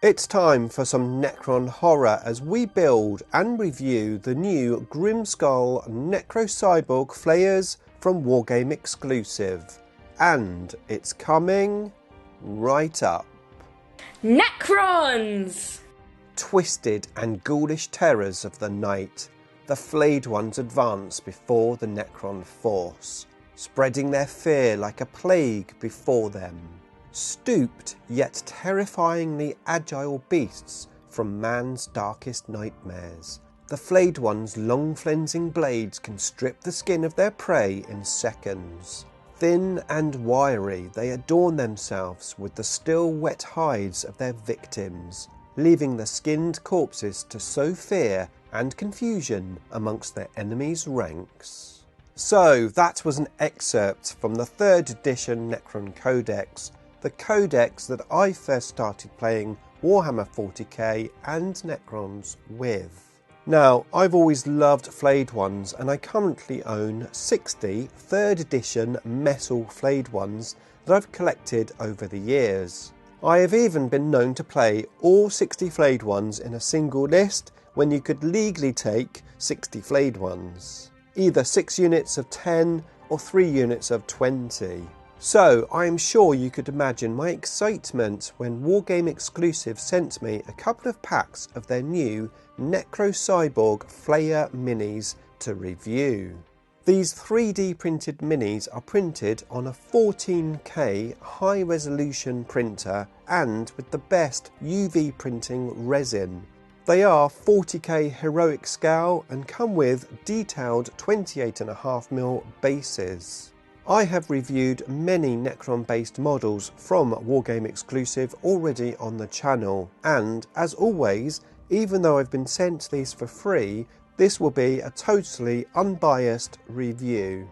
It's time for some Necron horror as we build and review the new Grimskull Necrocyborg Flayers from Wargame exclusive. And it's coming right up. Necrons! Twisted and ghoulish terrors of the night, the flayed ones advance before the Necron force, spreading their fear like a plague before them. Stooped yet terrifyingly agile beasts from man's darkest nightmares, the flayed ones' long flensing blades can strip the skin of their prey in seconds. Thin and wiry, they adorn themselves with the still wet hides of their victims, leaving the skinned corpses to sow fear and confusion amongst their enemies' ranks. So that was an excerpt from the 3rd edition Necron Codex, the codex that I first started playing Warhammer 40k and Necrons with. Now, I've always loved flayed ones, and I currently own 60 3rd edition metal flayed ones that I've collected over the years. I have even been known to play all 60 flayed ones in a single list when you could legally take 60 flayed ones. Either 6 units of 10 or 3 units of 20. So I am sure you could imagine my excitement when Wargame Exclusive sent me a couple of packs of their new Necrocyborg Flayer minis to review. These 3D printed minis are printed on a 14K high resolution printer and with the best UV printing resin. They are 40K heroic scale and come with detailed 28.5mm bases. I have reviewed many Necron based models from Wargame Exclusive already on the channel, and as always, even though I've been sent these for free, this will be a totally unbiased review.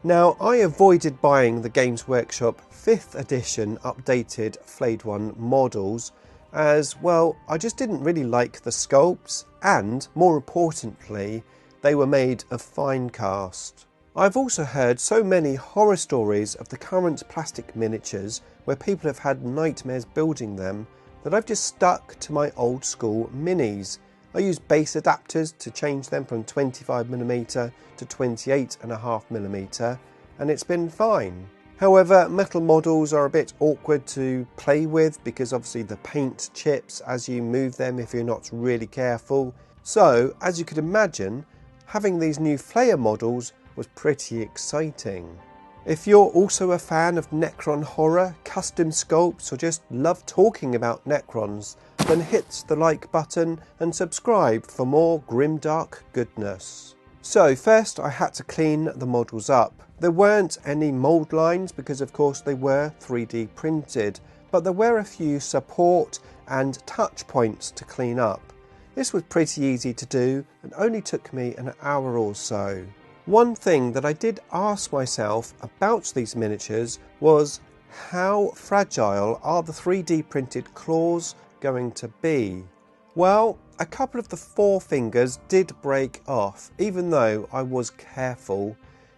Now, I avoided buying the Games Workshop 5th edition updated Flayed One models as, well, I just didn't really like the sculpts and, more importantly, they were made of fine cast. I've also heard so many horror stories of the current plastic miniatures where people have had nightmares building them that I've just stuck to my old school minis. I use base adapters to change them from 25mm to 28.5mm and it's been fine. However, metal models are a bit awkward to play with because obviously the paint chips as you move them if you're not really careful. So, as you could imagine, having these new Flayer models was pretty exciting. If you're also a fan of Necron horror, custom sculpts, or just love talking about Necrons, then hit the like button and subscribe for more grimdark goodness. So first I had to clean the models up. There weren't any mould lines because of course they were 3D printed, but there were a few support and touch points to clean up. This was pretty easy to do and only took me an hour or so. One thing that I did ask myself about these miniatures was how fragile are the 3D printed claws going to be? Well, a couple of the forefingers did break off, even though I was careful.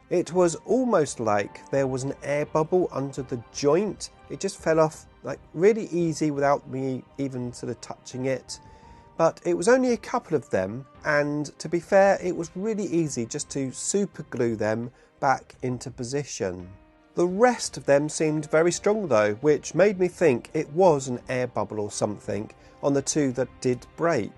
It was almost like there was an air bubble under the joint. It just fell off like really easy without me even sort of touching it. But it was only a couple of them, and to be fair, it was really easy just to super glue them back into position. The rest of them seemed very strong though, which made me think it was an air bubble or something on the two that did break.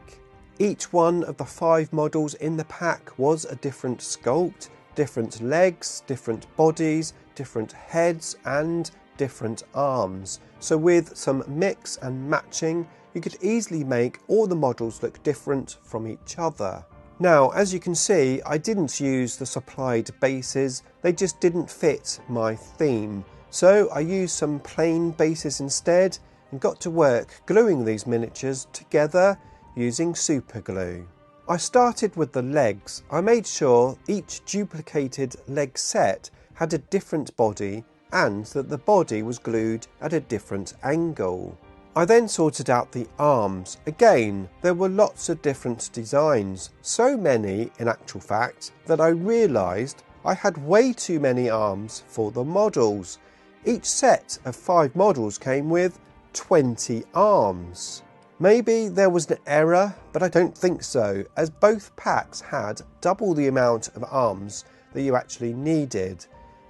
Each one of the 5 models in the pack was a different sculpt, different legs, different bodies, different heads and different arms. So with some mix and matching, you could easily make all the models look different from each other. Now, as you can see, I didn't use the supplied bases, they just didn't fit my theme. So I used some plain bases instead and got to work gluing these miniatures together using super glue. I started with the legs. I made sure each duplicated leg set had a different body and that the body was glued at a different angle. I then sorted out the arms. Again, there were lots of different designs, so many in actual fact that I realised I had way too many arms for the models. Each set of 5 models came with 20 arms. Maybe there was an error, but I don't think so, as both packs had double the amount of arms that you actually needed.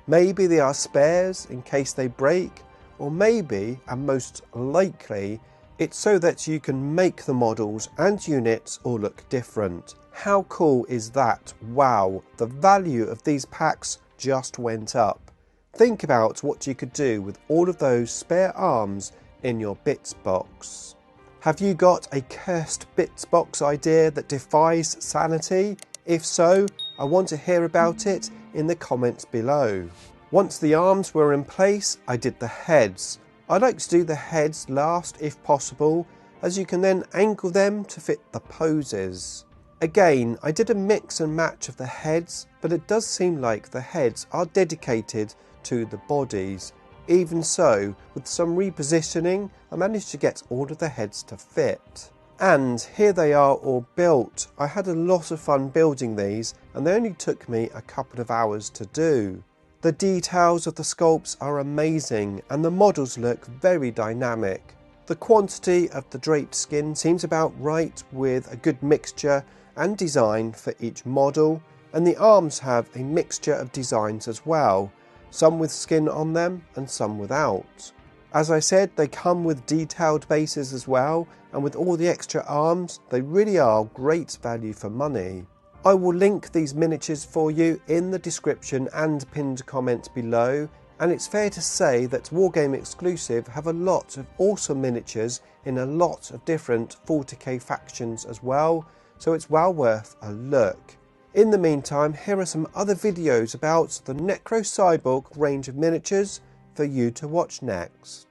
Maybe they are spares in case they break, or maybe, and most likely, it's so that you can make the models and units all look different. How cool is that? Wow, the value of these packs just went up. Think about what you could do with all of those spare arms in your bits box. Have you got a cursed bits box idea that defies sanity? If so, I want to hear about it in the comments below. Once the arms were in place, I did the heads. I like to do the heads last if possible, as you can then angle them to fit the poses. Again, I did a mix and match of the heads, but it does seem like the heads are dedicated to the bodies. Even so, with some repositioning, I managed to get all of the heads to fit. And here they are all built. I had a lot of fun building these, and they only took me a couple of hours to do. The details of the sculpts are amazing, and the models look very dynamic. The quantity of the draped skin seems about right, with a good mixture and design for each model, and the arms have a mixture of designs as well, some with skin on them and some without. As I said, they come with detailed bases as well, and with all the extra arms, they really are great value for money. I will link these miniatures for you in the description and pinned comment below, and it's fair to say that Wargame exclusive have a lot of awesome miniatures in a lot of different 40k factions as well, so it's well worth a look. In the meantime, here are some other videos about the Necrocyborg range of miniatures for you to watch next.